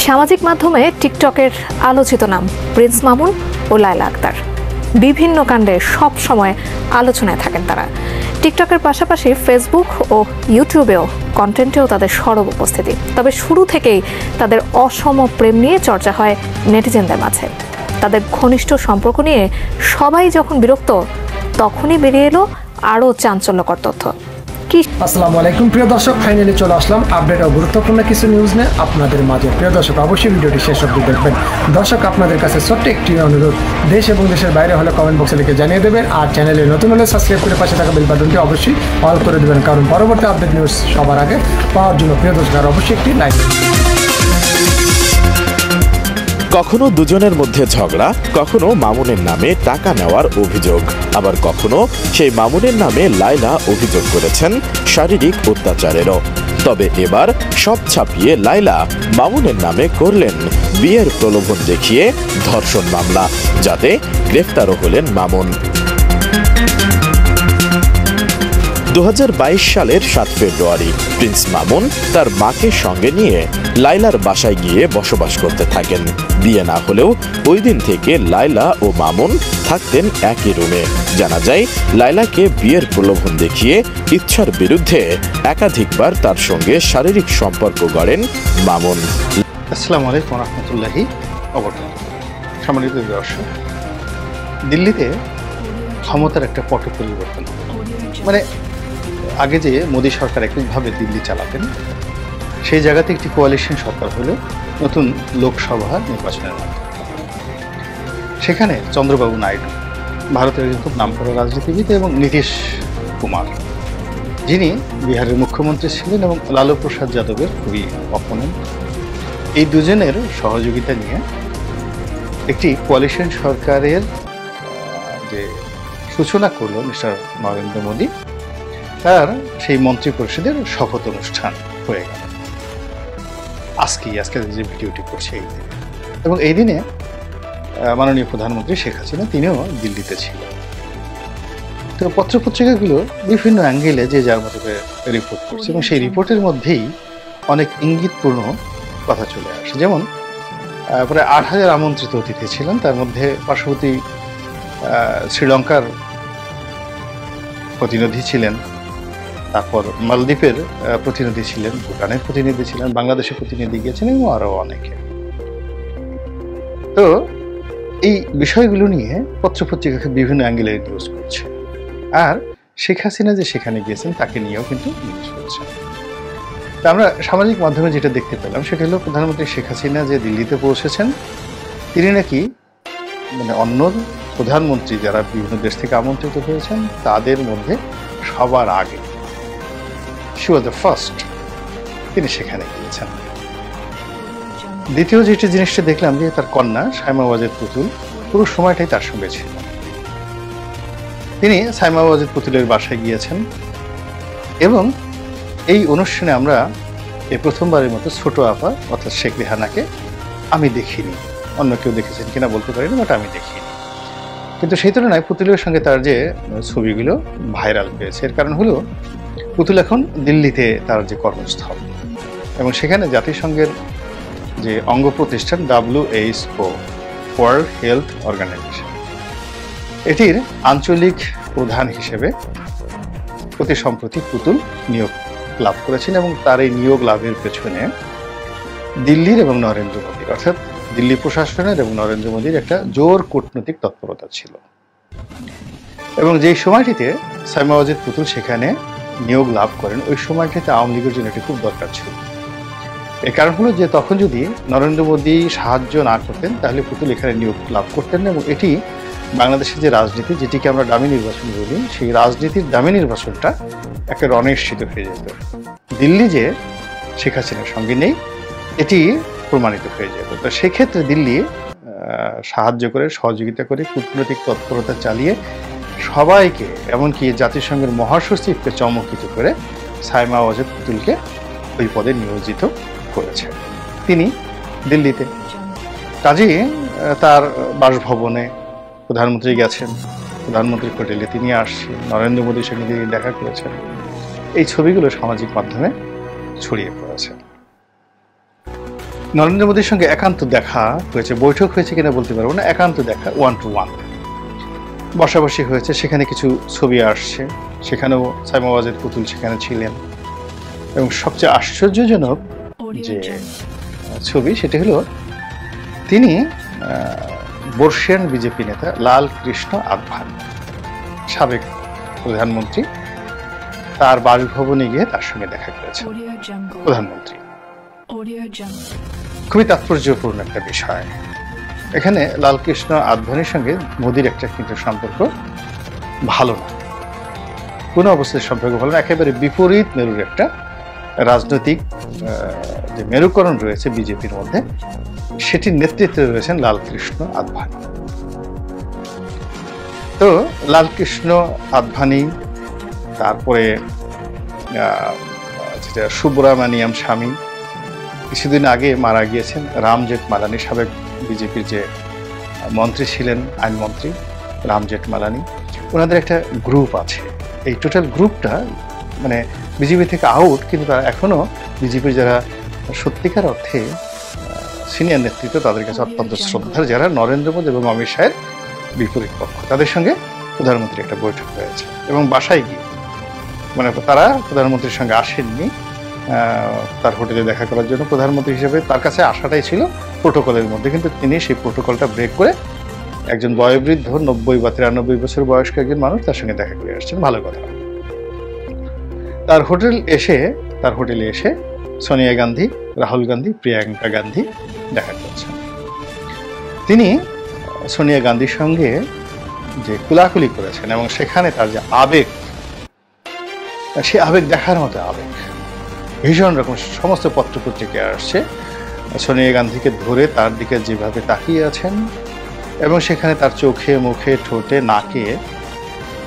সামাজিক মাধ্যমে টিকটকের আলোচিত নাম প্রিন্স মামুন ও লায়লা আক্তার। বিভিন্ন কাণ্ডে সব সময় আলোচনায় থাকেন তারা। টিকটকের পাশাপাশি ফেসবুক ও ইউটিউবেও কন্টেন্টেও তাদের সরব উপস্থিতি। তবে শুরু থেকেই তাদের অসম প্রেম নিয়ে চর্চা হয় নেটিজেনদের মাঝে। তাদের ঘনিষ্ঠ সম্পর্ক নিয়ে সবাই যখন বিরক্ত, তখনই বেরিয়ে এলো আরও চাঞ্চল্যকর তথ্য। আসসালামু আলাইকুম প্রিয় দর্শক, ফাইনালি চলে আসলাম আপডেট ও গুরুত্বপূর্ণ কিছু নিউজ নিয়ে আপনাদের মাঝে। প্রিয় দর্শক, অবশ্যই ভিডিওটি শেষ অবধি দেখবেন। দর্শক, আপনাদের কাছে ছোট্ট একটি অনুরোধ, দেশ এবং দেশের বাইরে হলে কমেন্ট বক্সে লিখে জানিয়ে দেবেন, আর চ্যানেলে নতুন হলে সাবস্ক্রাইব করে পাশে থাকা বেল বাটনটি অবশ্যই অল করে দেবেন, কারণ পরবর্তী আপডেট নিউজ সবার আগে পাওয়ার জন্য প্রিয় দর্শক আর অবশ্যই একটি লাইক। কখনো দুজনের মধ্যে ঝগড়া, কখনো মামুনের নামে টাকা নেওয়ার অভিযোগ, আবার কখনো সেই মামুনের নামে লায়লা অভিযোগ করেছেন শারীরিক অত্যাচারেরও। তবে এবার সব ছাপিয়ে লায়লা মামুনের নামে করলেন বিয়ের প্রলোভন দেখিয়ে ধর্ষণ মামলা, যাতে গ্রেফতারও হলেন মামুন। 2022 সালের 7 ফেব্রুয়ারি প্রিন্স মামুন তার মাকে সঙ্গে নিয়ে লায়লার বাসায় গিয়ে বসবাস করতে থাকেন। বিয়ে না হলেও ওই দিন থেকে লায়লা ও মামুন থাকতেন একই রুমে। জানা যায়, লায়লাকে বিয়ের প্রলোভন দেখিয়ে ইচ্ছার বিরুদ্ধে একাধিকবার তার সঙ্গে শারীরিক সম্পর্ক গড়েন মামুন। আসসালামু আলাইকুম রহমতুল্লাহি সম্মানিত দর্শক, দিল্লিতে ক্ষমতার একটা পট পরিবর্তন, মানে আগে যে মোদী সরকার এককভাবে দিল্লি চালাতেন, সেই জায়গাতে একটি কোয়ালিশন সরকার হলো নতুন লোকসভা নির্বাচনের মাধ্যমে। সেখানে চন্দ্রবাবু নাইডু, ভারতের খুব নামকরা রাজনীতিবিদ, এবং নীতিশ কুমার, যিনি বিহারের মুখ্যমন্ত্রী ছিলেন এবং লালু প্রসাদ যাদবের খুবই অপোনেন্ট, এই দুজনের সহযোগিতা নিয়ে একটি কোয়ালিশন সরকারের যে সূচনা করলো মিস্টার নরেন্দ্র মোদী, তার সেই মন্ত্রী পরিষদের শপথ অনুষ্ঠান হয়ে গেল আজকে যে ভিডিওটি করছে এই দিনে। এবং এই দিনে মাননীয় প্রধানমন্ত্রী শেখ হাসিনা তিনিও দিল্লিতে ছিলেন। তো পত্রপত্রিকাগুলো বিভিন্ন অ্যাঙ্গেলে যে যার মতো করে রিপোর্ট করছে, এবং সেই রিপোর্টের মধ্যেই অনেক ইঙ্গিতপূর্ণ কথা চলে আসে। যেমন প্রায় 8,000 আমন্ত্রিত অতিথি ছিলেন, তার মধ্যে পার্শ্ববর্তী শ্রীলঙ্কার প্রতিনিধি ছিলেন, তারপর মালদ্বীপের প্রতিনিধি ছিলেন, ভুটানের প্রতিনিধি ছিলেন, বাংলাদেশের প্রতিনিধি গিয়েছেন, এবং আরও অনেকে। তো এই বিষয়গুলো নিয়ে পত্রপত্রিকাকে বিভিন্ন অ্যাঙ্গেলে নিউজ করছে, আর শেখ হাসিনা যে সেখানে গিয়েছেন তাকে নিয়েও কিন্তু নিউজ করছে। তা আমরা সামাজিক মাধ্যমে যেটা দেখতে পেলাম সেটা হলো, প্রধানমন্ত্রী শেখ হাসিনা যে দিল্লিতে পৌঁছেছেন, তিনি নাকি মানে অন্য প্রধানমন্ত্রী যারা বিভিন্ন দেশ থেকে আমন্ত্রিত হয়েছেন তাদের মধ্যে সবার আগে, শি ওয়াজ দ্য ফার্স্ট, তিনি সেখানে গিয়েছেন। দ্বিতীয় যেটি জিনিসটা দেখলাম, যে তার কন্যা সাইমা ওয়াজেদ পুতুল পুরো সময়টাই তার সঙ্গে ছিল। তিনি সাইমা ওয়াজেদ পুতুলের বাসায় গিয়েছেন, এবং এই অনুষ্ঠানে আমরা এই প্রথমবারের মতো ছোট আপা অর্থাৎ শেখ রেহানাকে আমি দেখিনি, অন্য কেউ দেখেছেন কিনা বলতে পারি না, বাট আমি দেখিনি। কিন্তু সেই তুলনায় পুতুলের সঙ্গে তার যে ছবিগুলো ভাইরাল হয়েছে, এর কারণ হলো পুতুল এখন দিল্লিতে তার যে কর্মস্থল, এবং সেখানে জাতিসংঘের যে অঙ্গ প্রতিষ্ঠান WHO, ওয়ার্ল্ড হেলথ অর্গানাইজেশন, এটির আঞ্চলিক প্রধান হিসেবে অতি সম্প্রতি পুতুল নিয়োগ লাভ করেছেন, এবং তার এই নিয়োগ লাভের পেছনে দিল্লির এবং নরেন্দ্র মোদী, অর্থাৎ দিল্লি প্রশাসনের এবং নরেন্দ্র মোদীর একটা জোর কূটনৈতিক তৎপরতা ছিল। এবং যেই সময়টিতে সাইমা ওয়াজেদ পুতুল সেখানে নিয়োগ লাভ করেন, ওই সময়টিতে আওয়ামী লীগের জন্য এটি খুব দরকার ছিল। এর কারণ হলো যে তখন যদি নরেন্দ্র মোদী সাহায্য না করতেন, তাহলে পুতুল এখানে নিয়োগ লাভ করতেন না, এবং এটি বাংলাদেশের যে রাজনীতি, যেটিকে আমরা ডামি নির্বাচন বলি, সেই রাজনীতির ডামি নির্বাচনটা একটা অনিশ্চিত হয়ে যেত। দিল্লি যে শেখ হাসিনার সঙ্গে নেই, এটি প্রমাণিত হয়ে যেত। তো সেক্ষেত্রে দিল্লি সাহায্য করে, সহযোগিতা করে, কূটনৈতিক তৎপরতা চালিয়ে সবাইকে, এমনকি জাতিসংঘের মহাসচিবকে চমকিত করে সাইমা ওয়াজেদ পুতুলকে ওই পদে নিয়োজিত করেছে তিনি দিল্লিতে। কাজেই তার বাসভবনে প্রধানমন্ত্রী গেছেন, প্রধানমন্ত্রীর হোটেলে তিনি আসছেন, নরেন্দ্র মোদীর সঙ্গে তিনি দেখা করেছেন, এই ছবিগুলো সামাজিক মাধ্যমে ছড়িয়ে পড়েছে। নরেন্দ্র মোদীর সঙ্গে একান্ত দেখা হয়েছে, বৈঠক হয়েছে কিনা বলতে পারবো না, একান্ত দেখা 1-to-1 বসাবসি হয়েছে। সেখানে কিছু ছবি আসছে, সেখানেও সাইমা ওয়াজেদ পুতুল সেখানে ছিলেন। এবং সবচেয়ে আশ্চর্যজনক যে ছবি সেটি হলো তিনি বর্ষিয়ান বিজেপি নেতা লাল কৃষ্ণ আদভানি, সাবেক প্রধানমন্ত্রী, তার বাসভবনে গিয়ে তার সঙ্গে দেখা করেছেন প্রধানমন্ত্রী। খুবই তাৎপর্যপূর্ণ একটা বিষয়। এখানে লালকৃষ্ণ আদভানির সঙ্গে মোদির একটা কিন্তু সম্পর্ক ভালো না, কোনো অবস্থায় সম্পর্ক ভালো না, একেবারে বিপরীত মেরুর একটা রাজনৈতিক যে মেরুকরণ রয়েছে বিজেপির মধ্যে, সেটির নেতৃত্বে রয়েছেন লালকৃষ্ণ আদভানি। তো লালকৃষ্ণ আদভানি, তারপরে যেটা সুব্রমণিয়াম স্বামী, কিছুদিন আগে মারা গিয়েছেন রাম জেঠমালানি, সাবেক বিজেপির যে মন্ত্রী ছিলেন, আইনমন্ত্রী রাম জেঠমালানি, ওনাদের একটা গ্রুপ আছে। এই টোটাল গ্রুপটা মানে বিজেপি থেকে আউট, কিন্তু তারা এখনো বিজেপির যারা সত্যিকার অর্থে সিনিয়র নেতৃত্ব, তাদের কাছে অত্যন্ত শ্রদ্ধার, যারা নরেন্দ্র মোদী এবং অমিত শাহের বিপরীত পক্ষ, তাদের সঙ্গে প্রধানমন্ত্রীর একটা বৈঠক হয়েছে। এবং বাসায় গিয়ে মানে তারা প্রধানমন্ত্রীর সঙ্গে আসেননি তার হোটেলে দেখা করার জন্য, প্রধানমন্ত্রী হিসেবে তার কাছে আসাটাই ছিল প্রোটোকলের মধ্যে, কিন্তু তিনি সেই প্রোটোকলটা ব্রেক করে একজন বয়োবৃদ্ধ 90 বা 93 বছর বয়স্ক একজন মানুষ তার সঙ্গে দেখা করে আসছেন। ভালো কথা। তার হোটেলে এসে সোনিয়া গান্ধী, রাহুল গান্ধী, প্রিয়াঙ্কা গান্ধী দেখা করছেন। তিনি সোনিয়া গান্ধীর সঙ্গে যে কুলাকুলি করেছেন এবং সেখানে তার যে আবেগ, সে আবেগ দেখার মতো আবেগ, ভীষণ রকম। সমস্ত পত্রপত্রিকায় আসছে সোনিয়া গান্ধীকে ধরে তার দিকে যেভাবে তাকিয়ে আছেন এবং সেখানে তার চোখে, মুখে, ঠোঁটে, নাকে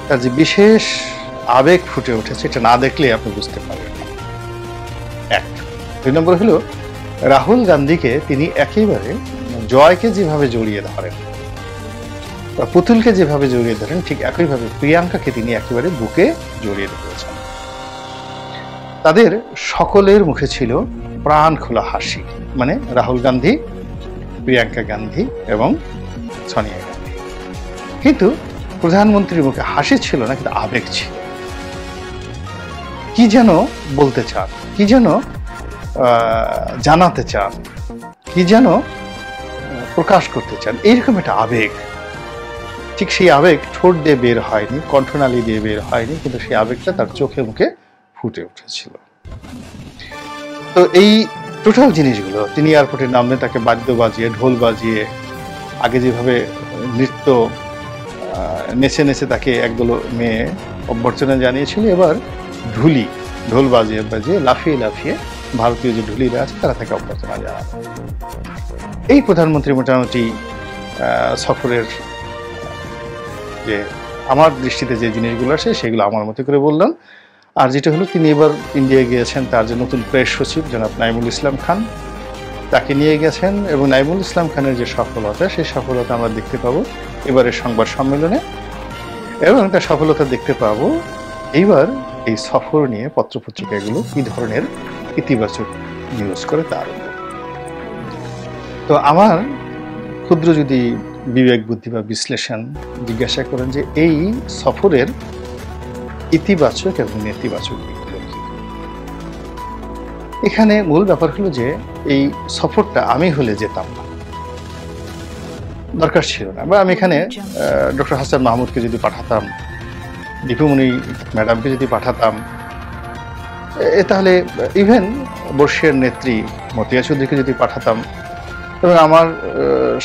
তার যে বিশেষ আবেগ ফুটে উঠেছে, এটা না দেখলে আপনি বুঝতে পারবেন না। এক। 2 নম্বর হলো রাহুল গান্ধীকে তিনি একেবারে জয়কে যেভাবে জড়িয়ে ধরেন বা পুতুলকে যেভাবে জড়িয়ে ধরেন, ঠিক একইভাবে প্রিয়াঙ্কাকে তিনি একেবারে বুকে জড়িয়ে ধরেছেন। তাদের সকলের মুখে ছিল প্রাণ খোলা হাসি, মানে রাহুল গান্ধী, প্রিয়াঙ্কা গান্ধী এবং সোনিয়া গান্ধী। কিন্তু প্রধানমন্ত্রীর মুখে হাসি ছিল না, কিন্তু আবেগ ছিল। কি যেন বলতে চান, কি যেন জানাতে চান, কি যেন প্রকাশ করতে চান, এইরকম একটা আবেগ। ঠিক সেই আবেগ ঠোঁট দিয়ে বের হয়নি, কণ্ঠনালী দিয়ে বের হয়নি, কিন্তু সেই আবেগটা তার চোখে মুখে ফুটে উঠেছিল। তো এই টোটাল জিনিসগুলো, তিনি এয়ারপোর্টে নামলে তাকে বাদ্য বাজিয়ে, ঢোল বাজিয়ে, আগে যেভাবে নৃত্য নেচে নেচে তাকে একদল মেয়ে অভ্যর্থনা জানিয়েছিল, এবার ঢোল বাজিয়ে বাজিয়ে, লাফিয়ে লাফিয়ে ভারতীয় যে ঢুলিরা আছে তারা তাকে অভ্যর্থনা জানাবে। এই প্রধানমন্ত্রী মোটামুটি সফরের যে আমার দৃষ্টিতে যে জিনিসগুলো আছে সেগুলো আমার মতো করে বললাম। আর যেটা হলো, তিনি এবার ইন্ডিয়া গিয়েছেন, তার যে নতুন প্রেস সচিব জনাব নাইমুল ইসলাম খান, তাকে নিয়ে গেছেন। এবং নাইমুল ইসলাম খানের যে সফলতা, সেই সফলতা আমরা দেখতে পাবো এবারের সংবাদ সম্মেলনে, এবং তার সফলতা দেখতে পাবো এইবার এই সফর নিয়ে পত্রপত্রিকাগুলো কি ধরনের ইতিবাচক নিউজ করে তার উপর। তো আমার ক্ষুদ্র যদি বিবেক বুদ্ধি বা বিশ্লেষণ জিজ্ঞাসা করেন যে এই সফরের ইতিবাচক এবং নেতিবাচক দিকগুলো কি, এখানে মূল ব্যাপার হলো যে এই সফরটা আমি হলে যেতাম না, দরকার ছিল না। বা আমি এখানে ডক্টর হাসান মাহমুদকে যদি পাঠাতাম, দীপুমণি ম্যাডামকে যদি পাঠাতাম, তাহলে ইভেন বর্ষিয়ার নেত্রী মতিয়া চৌধুরীকে যদি পাঠাতাম, এবং আমার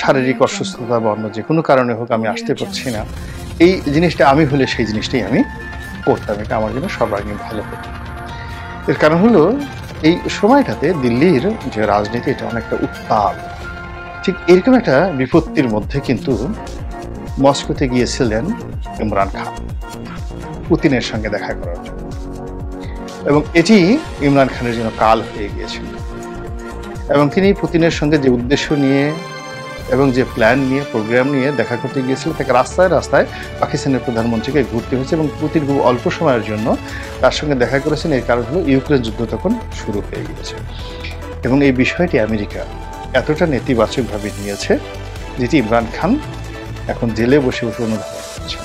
শারীরিক অসুস্থতা বা অন্য যে কোনো কারণে হোক আমি আসতে পারছি না, এই জিনিসটা আমি হলে সেই জিনিসটাই আমি করতাম। এটা আমার জন্য সর্বাঙ্গীন ভালো হতো। এর কারণ হলো এই সময়টাতে দিল্লির যে রাজনীতি, এটা অনেকটা উত্তাল। ঠিক এরকম একটা বিপত্তির মধ্যে কিন্তু মস্কোতে গিয়েছিলেন ইমরান খান পুতিনের সঙ্গে দেখা করার জন্য, এবং এটি ইমরান খানের জন্য কাল হয়ে গিয়েছিল। এবং তিনি পুতিনের সঙ্গে যে উদ্দেশ্য নিয়ে এবং যে প্ল্যান নিয়ে, প্রোগ্রাম নিয়ে দেখা করতে গিয়েছিলেন, তাকে রাস্তায় রাস্তায় পাকিস্তানের প্রধানমন্ত্রীকে ঘুরতে হয়েছে, এবং পুতিন খুব অল্প সময়ের জন্য তার সঙ্গে দেখা করেছেন। এর কারণ হলো ইউক্রেন যুদ্ধ তখন শুরু হয়ে গিয়েছে, এবং এই বিষয়টি আমেরিকা এতটা নেতিবাচকভাবে নিয়েছে, যেটি ইমরান খান এখন জেলে বসে বসে অনুধাবন করছে।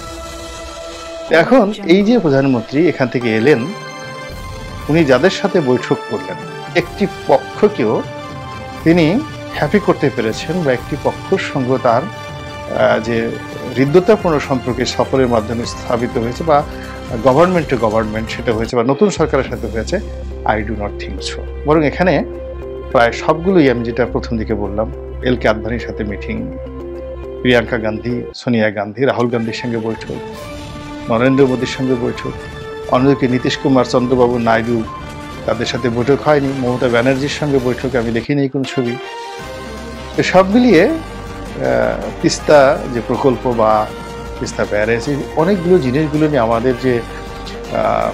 এখন এই যে প্রধানমন্ত্রী এখান থেকে এলেন, উনি যাদের সাথে বৈঠক করলেন, একটি পক্ষকেও তিনি হ্যাপি করতে পেরেছেন, বা একটি পক্ষর সঙ্গে তার যে হৃদ্যতাপূর্ণ সম্পর্কে সফরের মাধ্যমে স্থাপিত হয়েছে, বা গভর্নমেন্ট টু গভর্নমেন্ট সেটা হয়েছে, বা নতুন সরকারের সাথে হয়েছে, I do not think so. বরং এখানে প্রায় সবগুলোই, আমি যেটা প্রথম দিকে বললাম, এল.কে. আদভানির সাথে মিটিং, প্রিয়াঙ্কা গান্ধী, সোনিয়া গান্ধী, রাহুল গান্ধীর সঙ্গে বৈঠক, নরেন্দ্র মোদীর সঙ্গে বৈঠক, অন্যদিকে নীতিশ কুমার, চন্দ্রবাবু নাইডু, তাদের সাথে বৈঠক হয়নি। মমতা ব্যানার্জির সঙ্গে বৈঠকে আমি দেখিনি কোনো ছবি। তো সব মিলিয়ে তিস্তা যে প্রকল্প বা তিস্তা ব্যারেজ, অনেকগুলো জিনিসগুলো নিয়ে আমাদের যে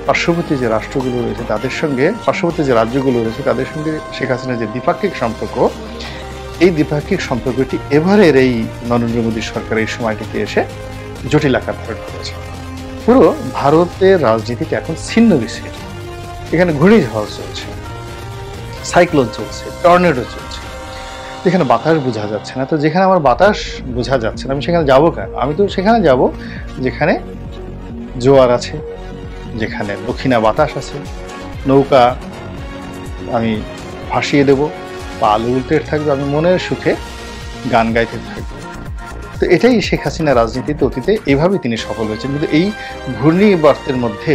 পার্শ্ববর্তী যে রাষ্ট্রগুলো রয়েছে তাদের সঙ্গে, পার্শ্ববর্তী যে রাজ্যগুলো রয়েছে তাদের সঙ্গে শেখ হাসিনার যে দ্বিপাক্ষিক সম্পর্ক, এই দ্বিপাক্ষিক সম্পর্কটি এবারের এই নরেন্দ্র মোদী সরকার এই সময়টিতে এসে জটিল আকার ধারণ করেছে। পুরো ভারতের রাজনীতিতে এখন ছিন্ন বিচ্ছিন্ন। এখানে ঘূর্ণিঝড় চলছে, সাইক্লোন চলছে, টর্নেডো চলছে, যেখানে বাতাস বোঝা যাচ্ছে না। তো যেখানে আমার বাতাস বোঝা যাচ্ছে না, আমি সেখানে যাবো কেন? আমি তো সেখানে যাব যেখানে জোয়ার আছে, যেখানে দক্ষিণা বাতাস আছে, নৌকা আমি ভাসিয়ে দেব, পা উল্টে থাকবে, আমি মনের সুখে গান গাইতে থাকবো। তো এটাই শেখ হাসিনা রাজনীতিতে অতীতে এইভাবে তিনি সফল হয়েছেন। কিন্তু এই ঘূর্ণিবর্তের মধ্যে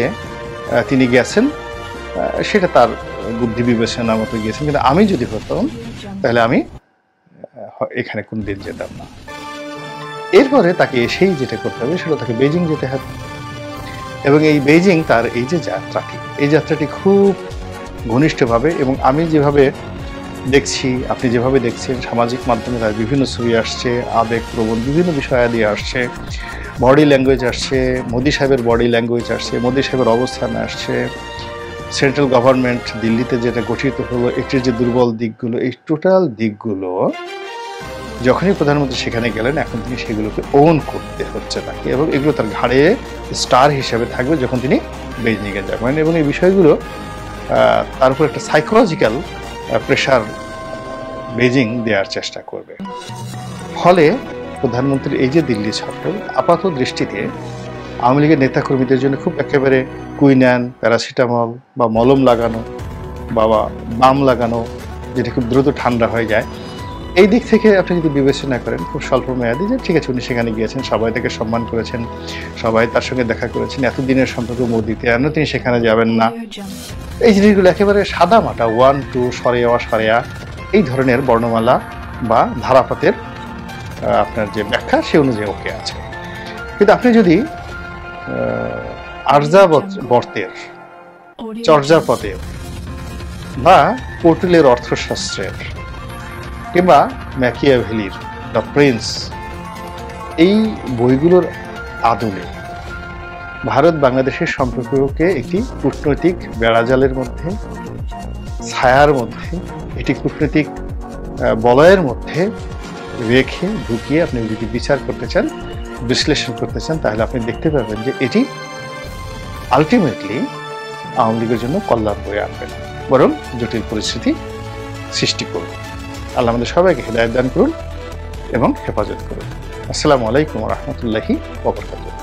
তিনি গেছেন, সেটা তার বুদ্ধি বিবেচনার মতো গিয়েছেন। কিন্তু আমি যদি হতাম তাহলে আমি এখানে কোন দিন যেতাম না। এরপরে তাকে এসেই যেটা করতে হবে সেটা তাকে বেজিং যেতে হবে, এবং এই বেজিং তার এই যে যাত্রাটি, এই যাত্রাটি খুব ঘনিষ্ঠভাবে, এবং আমি যেভাবে দেখছি, আপনি যেভাবে দেখছেন, সামাজিক মাধ্যমে তার বিভিন্ন ছবি আসছে, আবেগপ্রবণ বিভিন্ন বিষয়াদি আসছে, বডি ল্যাঙ্গুয়েজ আসছে, মোদি সাহেবের বডি ল্যাঙ্গুয়েজ আসছে, মোদি সাহেবের অবস্থান আসছে, সেন্ট্রাল গভর্নমেন্ট দিল্লিতে যেটা গঠিত হলো এটির যে দুর্বল দিকগুলো, এই টোটাল দিকগুলো যখনই প্রধানমন্ত্রী সেখানে গেলেন, এখন তিনি সেগুলোকে ওন করতে হচ্ছে তাকে, এবং এগুলো তার ঘাড়ে স্টার হিসেবে থাকবে যখন তিনি বেজিংয়ে যাবেন। এবং এই বিষয়গুলো তার উপর একটা সাইকোলজিক্যাল প্রেশার বেজিং দেওয়ার চেষ্টা করবে। ফলে প্রধানমন্ত্রীর এই যে দিল্লি সফর, আপাত দৃষ্টিতে আওয়ামী লীগের নেতাকর্মীদের জন্য খুব একেবারে কুইনান, প্যারাসিটামল বা মলম লাগানো বা বাম লাগানো, যেটা খুব দ্রুত ঠান্ডা হয়ে যায়, এই দিক থেকে আপনি যদি বিবেচনা করেন খুব স্বল্প মেয়াদি, যে ঠিক আছে উনি সেখানে গিয়েছেন, সবাই তাকে সম্মান করেছেন, সবাই তার সঙ্গে দেখা করেছেন, এতদিনের সম্পর্ক মোদিতে, কেন তিনি সেখানে যাবেন না, এই জিনিসগুলো একেবারে সাদা মাটা 1 2 সরেয়া এই ধরনের বর্ণমালা বা ধারাপাতের আপনার যে ব্যাখ্যা সে অনুযায়ী ওকে আছে। কিন্তু আপনি যদি আর্যাবর্তের, চর্যাপদের বা কৌটিল্যের অর্থশাস্ত্রের কিংবা ম্যাকিয়াভেলির দ্য প্রিন্স, এই বইগুলোর আদলে ভারত বাংলাদেশের সম্পর্ককে একটি কূটনৈতিক বেড়াজালের মধ্যে, ছায়ার মধ্যে, একটি কূটনৈতিক বলয়ের মধ্যে রেখে ঢুকিয়ে আপনি যদি বিচার করতে চান, বিশ্লেষণ করতে চান, তাহলে আপনি দেখতে পাবেন যে এটি আলটিমেটলি আওয়ামী লীগের জন্য কল্যাণ বয়ে আনবে না, বরং জটিল পরিস্থিতি সৃষ্টি করবে। আল্লাহ আমাদের সবাইকে হেদায়েত দান করুন এবং হেফাজত করুন। আসসালামু আলাইকুম ওয়া রাহমাতুল্লাহি ওয়া বারাকাতুহু।